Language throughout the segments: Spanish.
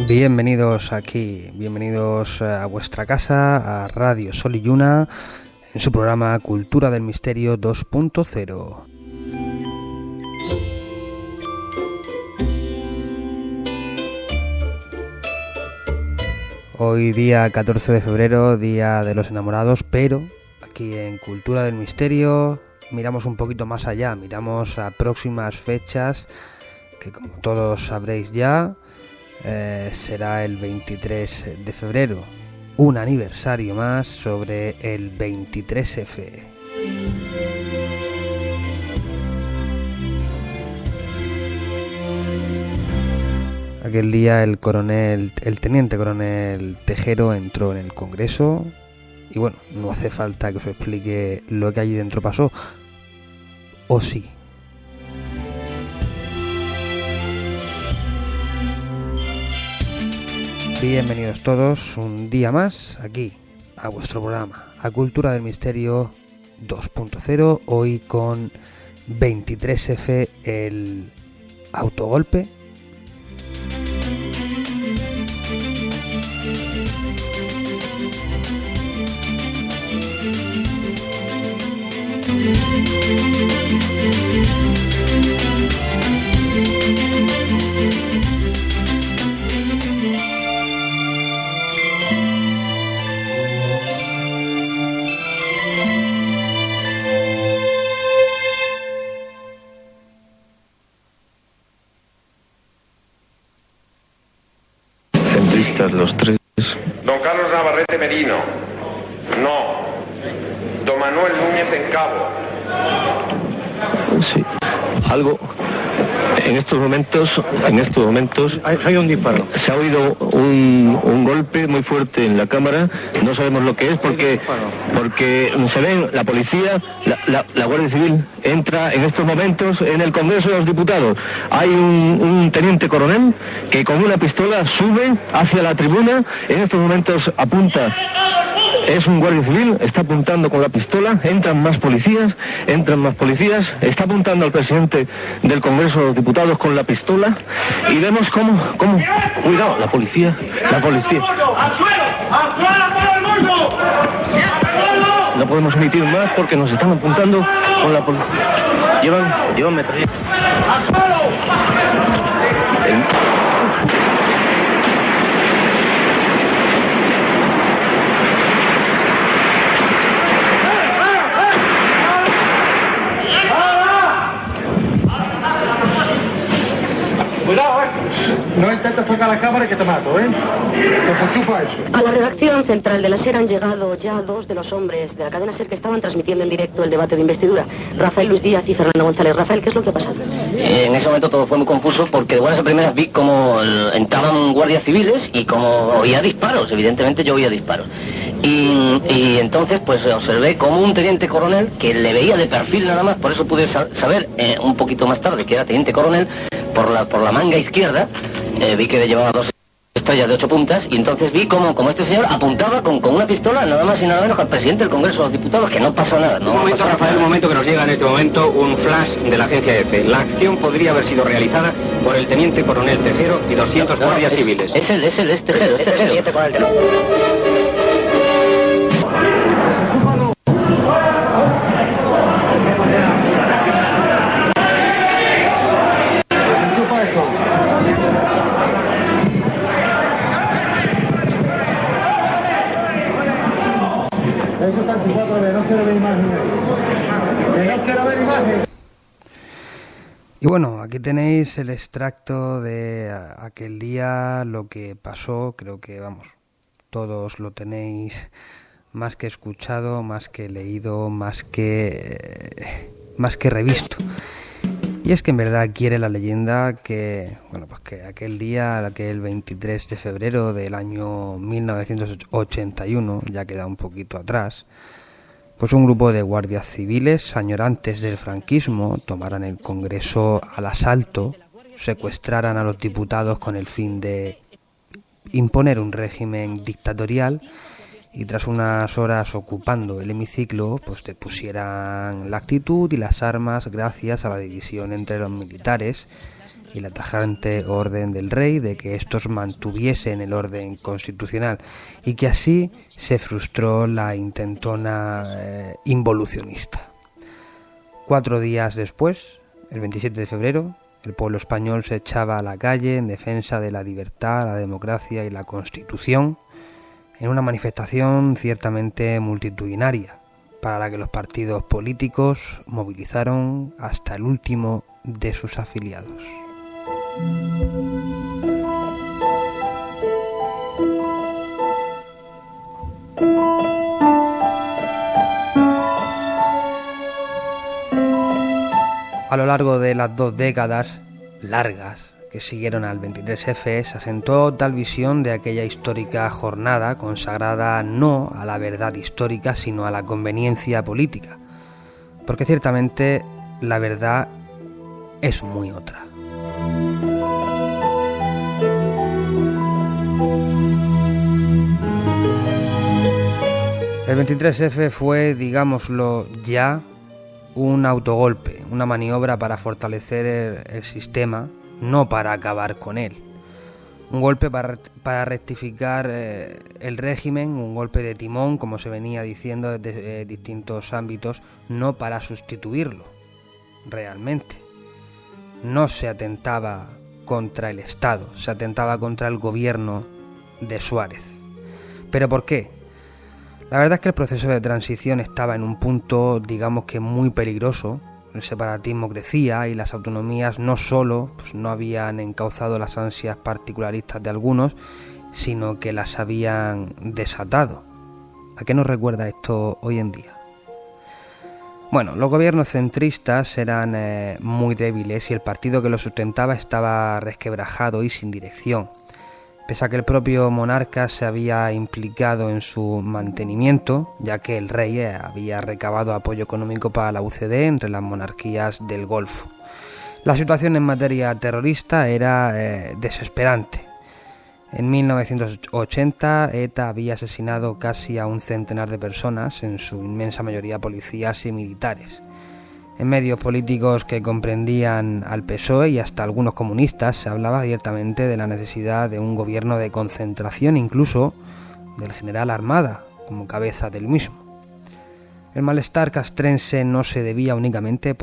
Bienvenidos aquí, bienvenidos a vuestra casa, a Radio Sol y Lluna, en su programa Cultura del Misterio 2.0. Hoy día 14 de febrero, Día de los Enamorados, pero aquí en Cultura del Misterio miramos un poquito más allá, miramos a próximas fechas que, como todos sabréis ya, será el 23 de febrero, un aniversario más sobre el 23F. Aquel día el teniente coronel Tejero entró en el Congreso y bueno, no hace falta que os explique lo que allí dentro pasó, ¿o sí? Bienvenidos todos un día más aquí a vuestro programa, a Cultura del Misterio 2.0, hoy con 23F, el autogolpe. Centristas los tres. Don Carlos Navarrete Merino. No. Don Manuel Núñez en Cabo. Sí. Algo. En estos momentos hay un disparo. Se ha oído un golpe muy fuerte en la cámara. No sabemos lo que es porque se ven la policía, la Guardia Civil entra en estos momentos en el Congreso de los Diputados. Hay un teniente coronel que con una pistola sube hacia la tribuna. En estos momentos apunta. Es un guardia civil, está apuntando con la pistola, entran más policías, está apuntando al presidente del Congreso de los Diputados con la pistola y vemos cómo, cuidado, la policía. ¡Al suelo! ¡Todo el mundo! No podemos emitir más porque nos están apuntando con la policía. Llevan metralla. ¡Al suelo! Cuidado, no intentes tocar la cámara que te mato, Te preocupa eso. A la redacción central de la SER han llegado ya dos de los hombres de la cadena SER que estaban transmitiendo en directo el debate de investidura. Rafael Luis Díaz y Fernando González. Rafael, ¿qué es lo que ha pasado? En ese momento todo fue muy confuso porque de buenas a primeras vi como entraban guardias civiles y como oía disparos. Evidentemente yo oía disparos. Y entonces pues observé como un teniente coronel que le veía de perfil nada más, por eso pude saber un poquito más tarde que era teniente coronel por la manga izquierda. Vi que llevaba 2 estrellas de 8 puntas y entonces vi como este señor apuntaba con una pistola nada más y nada menos que al presidente del Congreso de los Diputados, que no pasa nada. Un momento, Rafael, un momento que nos llega en este momento un flash de la agencia EFE. La acción podría haber sido realizada por el teniente coronel Tejero y 200 guardias civiles. Es el Tejero, es el teniente coronel Tejero. Eso está antiguo, no quiero ver imágenes. No quiero ver imágenes. Y bueno, aquí tenéis el extracto de aquel día, lo que pasó. Creo que, todos lo tenéis más que escuchado, más que leído, más que revisto. Y es que en verdad quiere la leyenda que aquel día, aquel 23 de febrero del año 1981, ya queda un poquito atrás, pues un grupo de guardias civiles añorantes del franquismo tomaran el Congreso al asalto, secuestraran a los diputados con el fin de imponer un régimen dictatorial y tras unas horas ocupando el hemiciclo, pues depusieran la actitud y las armas gracias a la división entre los militares y la tajante orden del rey de que estos mantuviesen el orden constitucional y que así se frustró la intentona involucionista. 4 días después, el 27 de febrero, el pueblo español se echaba a la calle en defensa de la libertad, la democracia y la Constitución en una manifestación ciertamente multitudinaria, para la que los partidos políticos movilizaron hasta el último de sus afiliados. A lo largo de las 2 décadas largas que siguieron al 23F, se asentó tal visión de aquella histórica jornada consagrada no a la verdad histórica, sino a la conveniencia política, porque ciertamente la verdad es muy otra. El 23F fue, digámoslo ya, un autogolpe, una maniobra para fortalecer el sistema, no para acabar con él. Un golpe para rectificar el régimen, un golpe de timón, como se venía diciendo desde distintos ámbitos, no para sustituirlo, realmente. No se atentaba contra el Estado, se atentaba contra el gobierno de Suárez. ¿Pero por qué? La verdad es que el proceso de transición estaba en un punto, digamos que muy peligroso. El separatismo crecía y las autonomías no solo no habían encauzado las ansias particularistas de algunos, sino que las habían desatado. ¿A qué nos recuerda esto hoy en día? Bueno, los gobiernos centristas eran muy débiles y el partido que los sustentaba estaba resquebrajado y sin dirección. Pese a que el propio monarca se había implicado en su mantenimiento, ya que el rey había recabado apoyo económico para la UCD entre las monarquías del Golfo. La situación en materia terrorista era desesperante. En 1980, ETA había asesinado casi a 100 de personas, en su inmensa mayoría policías y militares. En medios políticos que comprendían al PSOE y hasta algunos comunistas se hablaba abiertamente de la necesidad de un gobierno de concentración, incluso del general Armada como cabeza del mismo. El malestar castrense no se debía únicamente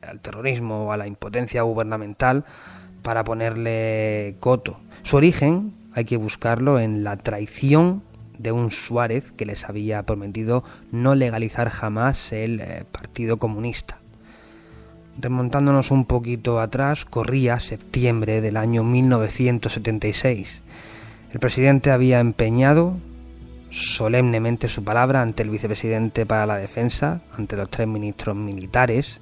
al terrorismo o a la impotencia gubernamental para ponerle coto. Su origen hay que buscarlo en la traición de un Suárez que les había prometido no legalizar jamás el Partido Comunista. Remontándonos un poquito atrás, corría septiembre del año 1976. El presidente había empeñado solemnemente su palabra ante el vicepresidente para la defensa, ante los 3 ministros militares,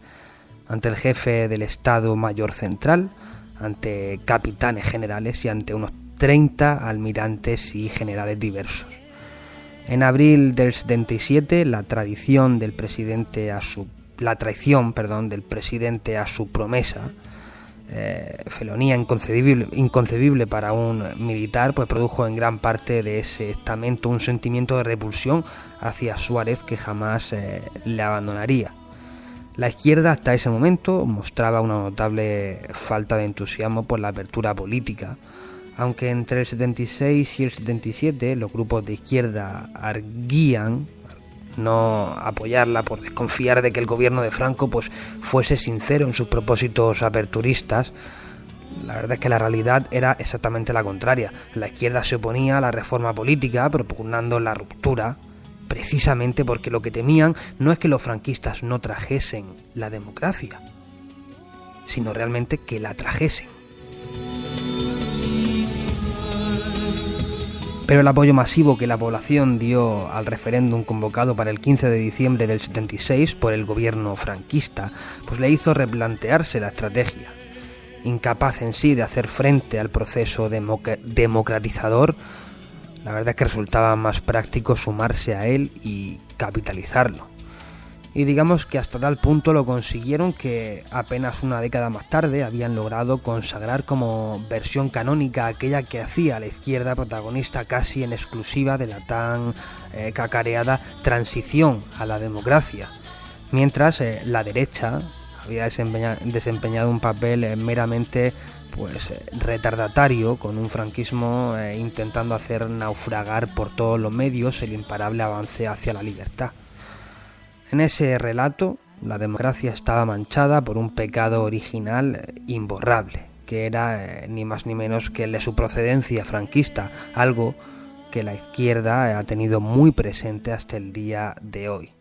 ante el jefe del Estado Mayor Central, ante capitanes generales y ante unos 30 almirantes y generales diversos. En abril del 77, la traición del presidente a su promesa, felonía inconcebible para un militar, pues produjo en gran parte de ese estamento un sentimiento de repulsión hacia Suárez que jamás le abandonaría. La izquierda hasta ese momento mostraba una notable falta de entusiasmo por la apertura política, aunque entre el 76 y el 77 los grupos de izquierda arguían no apoyarla por desconfiar de que el gobierno de Franco fuese sincero en sus propósitos aperturistas. La verdad es que la realidad era exactamente la contraria. La izquierda se oponía a la reforma política, propugnando la ruptura, precisamente porque lo que temían no es que los franquistas no trajesen la democracia, sino realmente que la trajesen. Pero el apoyo masivo que la población dio al referéndum convocado para el 15 de diciembre del 76 por el gobierno franquista, le hizo replantearse la estrategia. Incapaz en sí de hacer frente al proceso democratizador, la verdad es que resultaba más práctico sumarse a él y capitalizarlo. Y digamos que hasta tal punto lo consiguieron que apenas una década más tarde habían logrado consagrar como versión canónica aquella que hacía a la izquierda protagonista casi en exclusiva de la tan cacareada transición a la democracia, mientras la derecha había desempeñado un papel meramente retardatario, con un franquismo intentando hacer naufragar por todos los medios el imparable avance hacia la libertad. En ese relato, la democracia estaba manchada por un pecado original imborrable, que era ni más ni menos que el de su procedencia franquista, algo que la izquierda ha tenido muy presente hasta el día de hoy.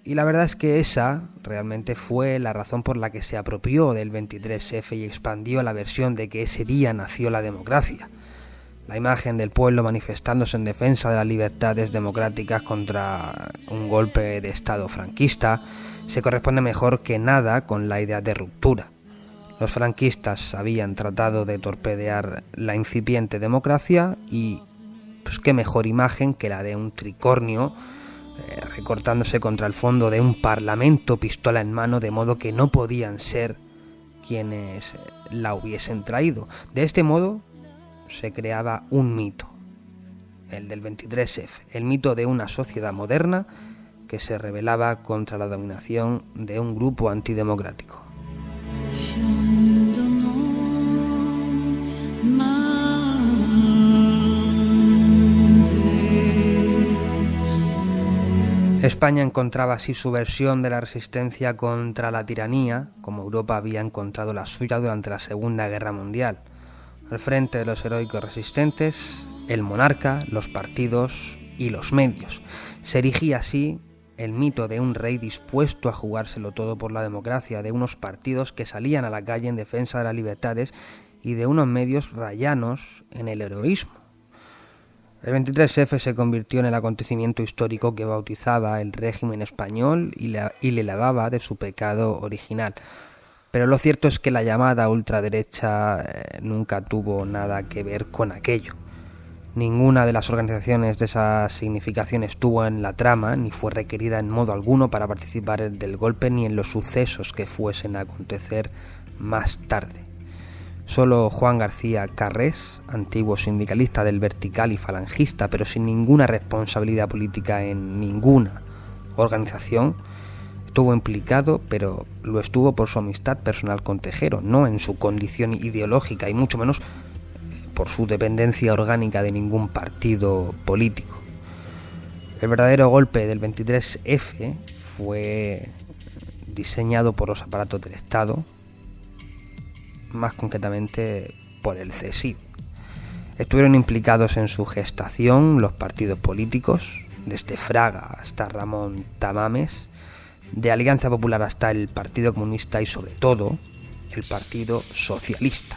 Y la verdad es que esa realmente fue la razón por la que se apropió del 23F y expandió la versión de que ese día nació la democracia. La imagen del pueblo manifestándose en defensa de las libertades democráticas contra un golpe de Estado franquista se corresponde mejor que nada con la idea de ruptura. Los franquistas habían tratado de torpedear la incipiente democracia y pues qué mejor imagen que la de un tricornio recortándose contra el fondo de un parlamento, pistola en mano, de modo que no podían ser quienes la hubiesen traído. De este modo se creaba un mito, el del 23F, el mito de una sociedad moderna que se rebelaba contra la dominación de un grupo antidemocrático. España encontraba así su versión de la resistencia contra la tiranía, como Europa había encontrado la suya durante la Segunda Guerra Mundial. Al frente de los heroicos resistentes, el monarca, los partidos y los medios. Se erigía así el mito de un rey dispuesto a jugárselo todo por la democracia, de unos partidos que salían a la calle en defensa de las libertades y de unos medios rayanos en el heroísmo. El 23F se convirtió en el acontecimiento histórico que bautizaba el régimen español y le lavaba de su pecado original. Pero lo cierto es que la llamada ultraderecha nunca tuvo nada que ver con aquello. Ninguna de las organizaciones de esa significación estuvo en la trama, ni fue requerida en modo alguno para participar del golpe ni en los sucesos que fuesen a acontecer más tarde. Solo Juan García Carrés, antiguo sindicalista del Vertical y falangista, pero sin ninguna responsabilidad política en ninguna organización, estuvo implicado, pero lo estuvo por su amistad personal con Tejero, no en su condición ideológica y mucho menos por su dependencia orgánica de ningún partido político. El verdadero golpe del 23F fue diseñado por los aparatos del Estado, más concretamente por el CSIC. Estuvieron implicados en su gestación los partidos políticos, desde Fraga hasta Ramón Tamames, de Alianza Popular hasta el Partido Comunista y sobre todo el Partido Socialista.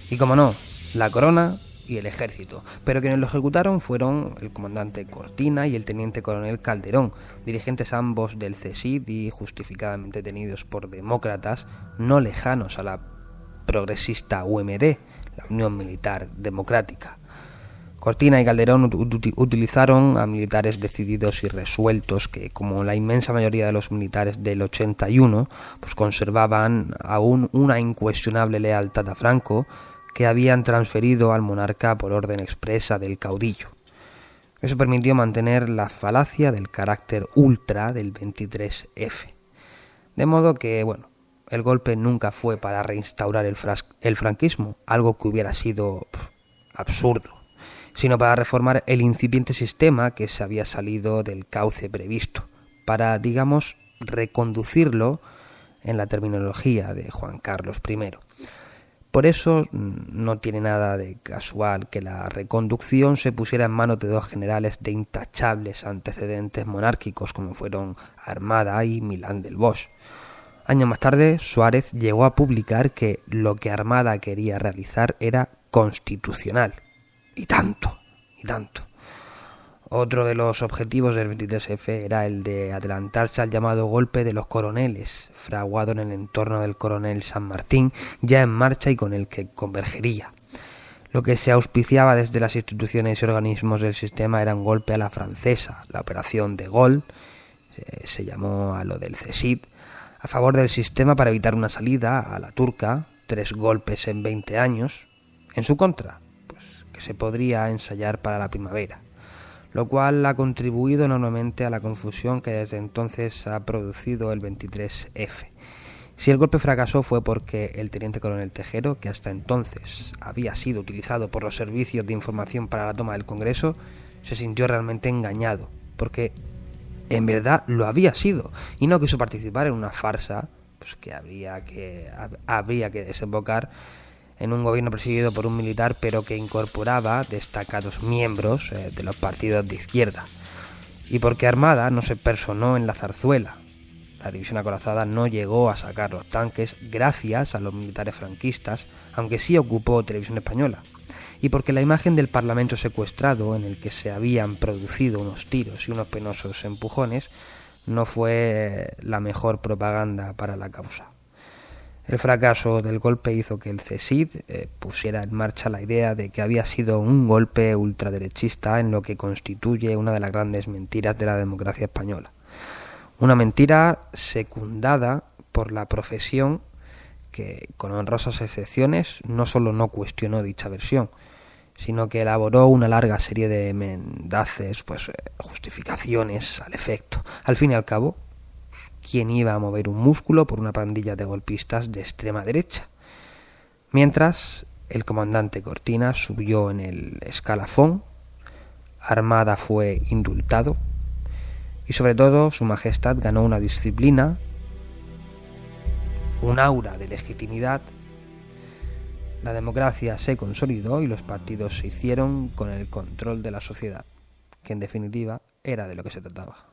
Y como no, la Corona y el Ejército, pero quienes lo ejecutaron fueron el comandante Cortina y el teniente coronel Calderón, dirigentes ambos del CSIC y justificadamente tenidos por demócratas no lejanos a la progresista UMD, la Unión Militar Democrática. Cortina y Calderón utilizaron a militares decididos y resueltos que, como la inmensa mayoría de los militares del 81, pues conservaban aún una incuestionable lealtad a Franco, que habían transferido al monarca por orden expresa del caudillo. Eso permitió mantener la falacia del carácter ultra del 23F. De modo que, el golpe nunca fue para reinstaurar el franquismo, algo que hubiera sido absurdo, sino para reformar el incipiente sistema que se había salido del cauce previsto, para, digamos, reconducirlo en la terminología de Juan Carlos I. Por eso no tiene nada de casual que la reconducción se pusiera en manos de dos generales de intachables antecedentes monárquicos como fueron Armada y Milán del Bosch. Años más tarde, Suárez llegó a publicar que lo que Armada quería realizar era constitucional. Y tanto, y tanto. Otro de los objetivos del 23F era el de adelantarse al llamado golpe de los coroneles, fraguado en el entorno del coronel San Martín, ya en marcha y con el que convergería. Lo que se auspiciaba desde las instituciones y organismos del sistema era un golpe a la francesa, la operación de Gaulle, se llamó a lo del CSIC, a favor del sistema para evitar una salida a la turca, 3 golpes en 20 años, en su contra, pues que se podría ensayar para la primavera, lo cual ha contribuido enormemente a la confusión que desde entonces ha producido el 23F. Si el golpe fracasó fue porque el teniente coronel Tejero, que hasta entonces había sido utilizado por los servicios de información para la toma del Congreso, se sintió realmente engañado, porque en verdad lo había sido, y no quiso participar en una farsa pues que habría que desembocar en un gobierno presidido por un militar, pero que incorporaba destacados miembros de los partidos de izquierda, y porque Armada no se personó en la zarzuela. La división acorazada no llegó a sacar los tanques gracias a los militares franquistas, aunque sí ocupó Televisión Española, y porque la imagen del Parlamento secuestrado, en el que se habían producido unos tiros y unos penosos empujones, no fue la mejor propaganda para la causa. El fracaso del golpe hizo que el CSID pusiera en marcha la idea de que había sido un golpe ultraderechista, en lo que constituye una de las grandes mentiras de la democracia española. Una mentira secundada por la profesión que, con honrosas excepciones, no solo no cuestionó dicha versión, sino que elaboró una larga serie de mendaces, justificaciones al efecto. Al fin y al cabo, ¿quién iba a mover un músculo por una pandilla de golpistas de extrema derecha? Mientras, el comandante Cortina subió en el escalafón, Armada fue indultado, y sobre todo Su Majestad ganó una disciplina, un aura de legitimidad. La democracia se consolidó y los partidos se hicieron con el control de la sociedad, que en definitiva era de lo que se trataba.